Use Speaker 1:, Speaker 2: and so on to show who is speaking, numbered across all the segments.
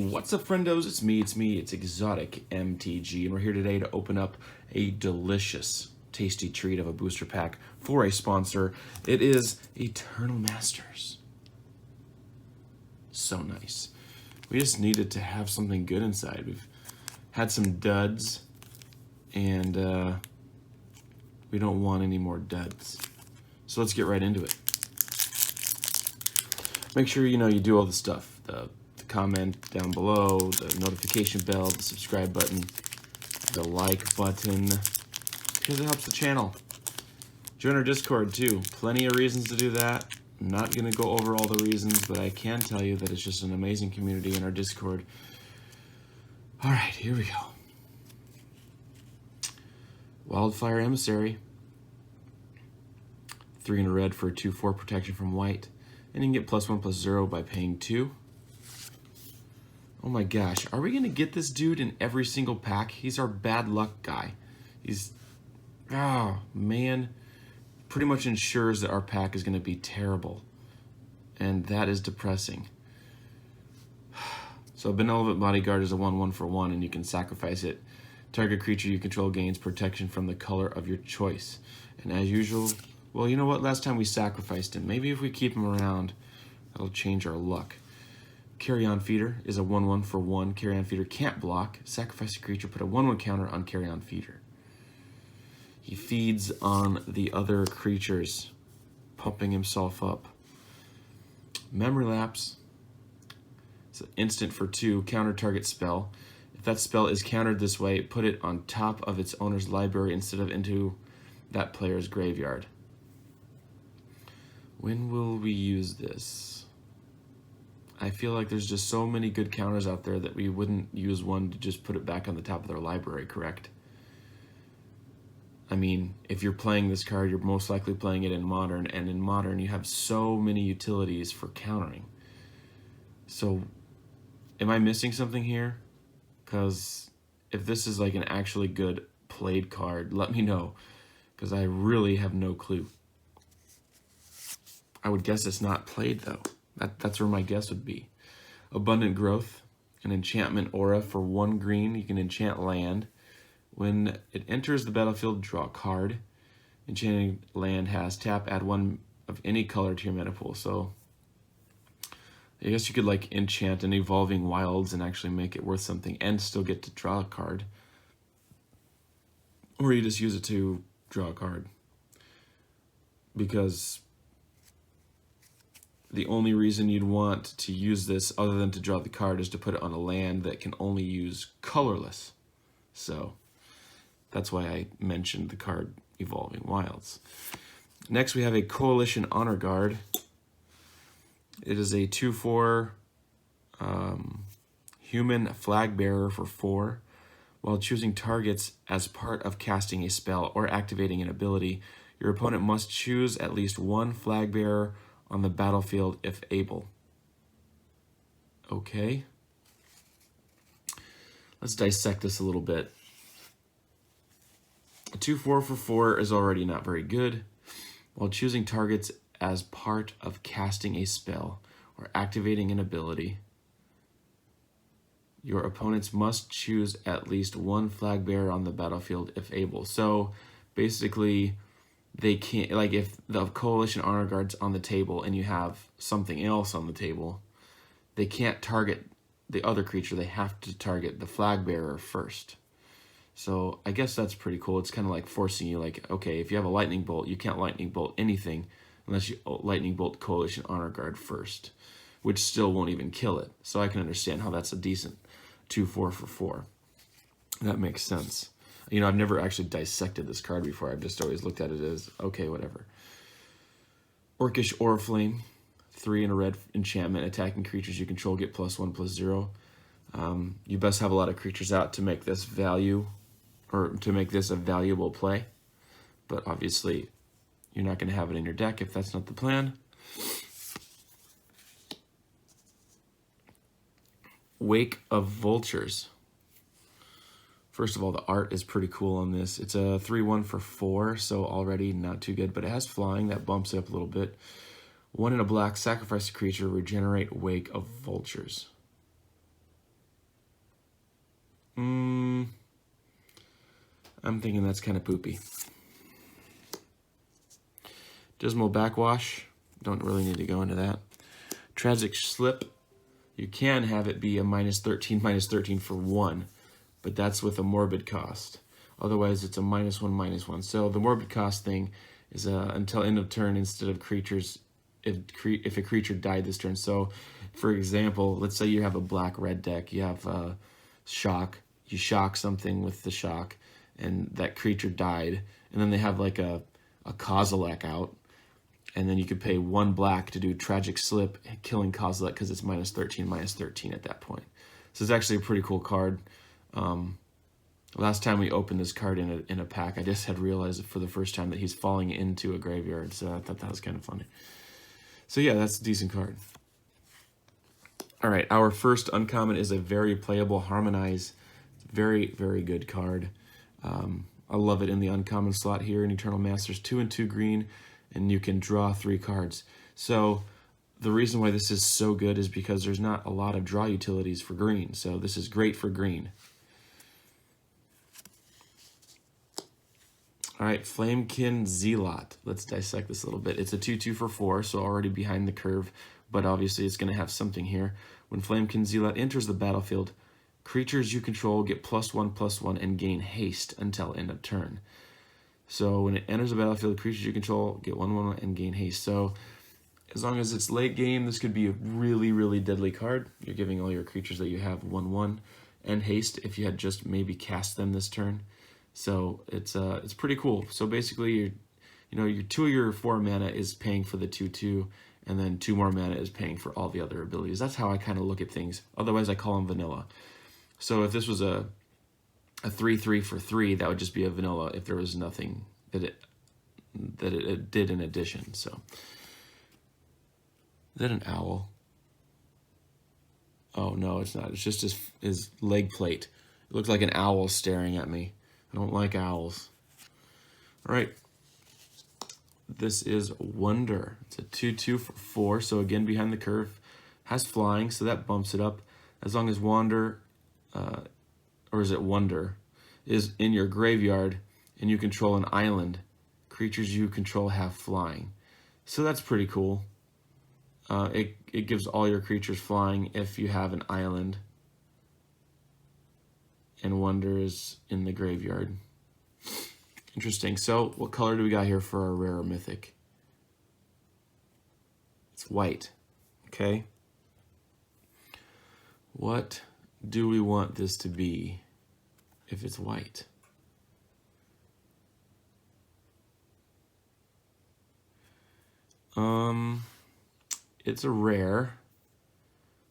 Speaker 1: What's up, friendos? It's me, it's Exotic MTG, and we're here today to open up a delicious, tasty treat of a booster pack for a sponsor. It is Eternal Masters. So nice. We just needed to have something good inside. We've had some duds, and we don't want any more duds. So let's get right into it. Make sure you do all the stuff. The comment down below, the notification bell, the subscribe button, the like button, because it helps the channel. Join our Discord too. Plenty of reasons to do that. I'm not going to go over all the reasons, but I can tell you that it's just an amazing community in our Discord. All right, here we go. Wildfire Emissary. 3 in a red for a 2/4 protection from white. And you can get +1/+0 by paying 2. Oh my gosh, are we going to get this dude in every single pack? He's our bad luck guy. He's, oh man, pretty much ensures that our pack is going to be terrible. And that is depressing. So Benevolent Bodyguard is a 1/1 for 1, and you can sacrifice it. Target creature you control gains protection from the color of your choice. And as usual, well, you know what? Last time we sacrificed him. Maybe if we keep him around, that'll change our luck. Carry-On Feeder is a 1/1 for 1. Carry-On Feeder can't block. Sacrifice a creature, put a 1/1 counter on Carry-On Feeder. He feeds on the other creatures, pumping himself up. Memory Lapse. It's an instant for 2, counter target spell. If that spell is countered this way, put it on top of its owner's library instead of into that player's graveyard. When will we use this? I feel like there's just so many good counters out there that we wouldn't use one to just put it back on the top of their library, correct? I mean, if you're playing this card, you're most likely playing it in Modern, and in Modern you have so many utilities for countering. So, am I missing something here? Because if this is like an actually good played card, let me know, because I really have no clue. I would guess it's not played though. That's where my guess would be. Abundant Growth, an enchantment aura for 1 green. You can enchant land. When it enters the battlefield, draw a card. Enchanted land has tap, add 1 of any color to your mana pool. So I guess you could like enchant an Evolving Wilds and actually make it worth something and still get to draw a card. Or you just use it to draw a card. Because the only reason you'd want to use this other than to draw the card is to put it on a land that can only use colorless. So that's why I mentioned the card Evolving Wilds. Next we have a Coalition Honor Guard. It is a 2/4 human flag bearer for 4. While choosing targets as part of casting a spell or activating an ability, your opponent must choose at least 1 flag bearer on the battlefield if able. Okay. Let's dissect this a little bit. A 2/4 for 4 is already not very good. While choosing targets as part of casting a spell or activating an ability, your opponents must choose at least 1 flag bearer on the battlefield if able. So basically, they can't, like if the Coalition Honor Guard's on the table and you have something else on the table, they can't target the other creature. They have to target the flag bearer first. So I guess that's pretty cool. It's kind of like forcing you, like, okay, if you have a Lightning Bolt, you can't Lightning Bolt anything unless you Lightning Bolt Coalition Honor Guard first, which still won't even kill it. So I can understand how that's a decent 2/4 for 4. That makes sense. I've never actually dissected this card before. I've just always looked at it as, okay, whatever. Orcish Oriflame, 3 in a red enchantment. Attacking creatures you control get +1/+0. You best have a lot of creatures out to make this value, or to make this a valuable play. But obviously, you're not going to have it in your deck if that's not the plan. Wake of Vultures. First of all, the art is pretty cool on this. It's a 3/1 for 4, so already not too good, but it has flying. That bumps it up a little bit. 1 in a black, sacrifice a creature, regenerate Wake of Vultures. I'm thinking that's kind of poopy. Dismal Backwash. Don't really need to go into that. Tragic Slip. You can have it be a -13 for 1, but that's with a morbid cost. Otherwise, it's a -1/-1. So the morbid cost thing is until end of turn instead of creatures, if a creature died this turn. So, for example, let's say you have a black-red deck. You have shock. You shock something with the shock, and that creature died. And then they have like a Kozilek out. And then you could pay 1 black to do Tragic Slip, killing Kozilek because it's -13 at that point. So it's actually a pretty cool card. Last time we opened this card in a pack, I just had realized for the first time that he's falling into a graveyard. So I thought that was kind of funny. So yeah, that's a decent card. All right, our first uncommon is a very playable Harmonize. Very, very good card. I love it in the uncommon slot here in Eternal Masters. 2 and 2 green, and you can draw 3 cards. So the reason why this is so good is because there's not a lot of draw utilities for green. So this is great for green. All right, Flamekin Zealot. Let's dissect this a little bit. It's a 2/2 for 4, so already behind the curve, but obviously it's going to have something here. When Flamekin Zealot enters the battlefield, creatures you control get +1/+1 and gain haste until end of turn. So when it enters the battlefield, creatures you control get 1/1 and gain haste. So as long as it's late game, this could be a really, really deadly card. You're giving all your creatures that you have 1/1 and haste if you had just maybe cast them this turn. So it's pretty cool. So basically, your 2 of your 4 mana is paying for the 2/2, and then 2 more mana is paying for all the other abilities. That's how I kind of look at things. Otherwise, I call them vanilla. So if this was a 3/3 for 3, that would just be a vanilla if there was nothing that it did in addition. So is that an owl? Oh no, it's not. It's just his leg plate. It looks like an owl staring at me. I don't like owls. All right. This is Wonder. It's a 2/2 for 4, so again behind the curve. Has flying, so that bumps it up. As long as Wonder, or is it Wonder, is in your graveyard and you control an island, creatures you control have flying. So that's pretty cool. It gives all your creatures flying if you have an island. And Wonder is in the graveyard. Interesting. So what color do we got here for our rare or mythic? It's white. Okay. What do we want this to be if it's white? It's a rare.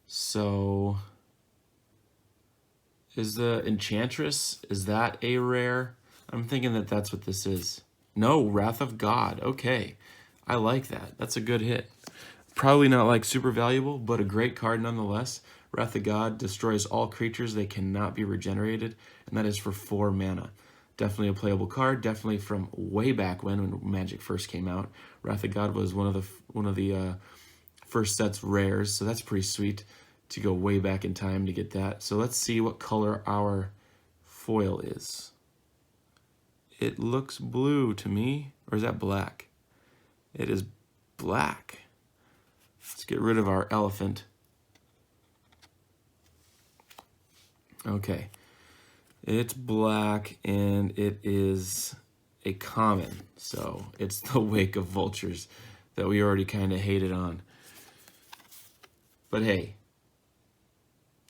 Speaker 1: So is the Enchantress, is that a rare? I'm thinking that that's what this is. No, Wrath of God. Okay. I like that. That's a good hit. Probably not like super valuable, but a great card nonetheless. Wrath of God destroys all creatures. They cannot be regenerated, and that is for 4 mana. Definitely a playable card. Definitely from way back when Magic first came out. Wrath of God was one of the first sets rares, so that's pretty sweet to go way back in time to get that. So let's see what color our foil is. It looks blue to me, or is that black? It is black. Let's get rid of our elephant. Okay. It's black, and it is a common. So it's the Wake of Vultures that we already kind of hated on. But hey,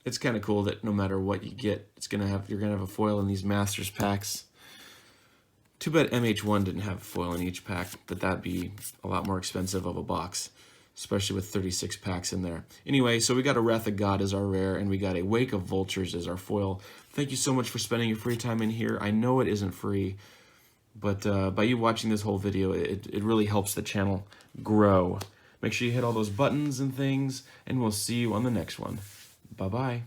Speaker 1: it's kind of cool that no matter what you get, you're gonna have a foil in these Masters packs. Too bad MH1 didn't have a foil in each pack, but that'd be a lot more expensive of a box, especially with 36 packs in there. Anyway, so we got a Wrath of God as our rare, and we got a Wake of Vultures as our foil. Thank you so much for spending your free time in here. I know it isn't free, but by you watching this whole video, it really helps the channel grow. Make sure you hit all those buttons and things, and we'll see you on the next one. Bye-bye.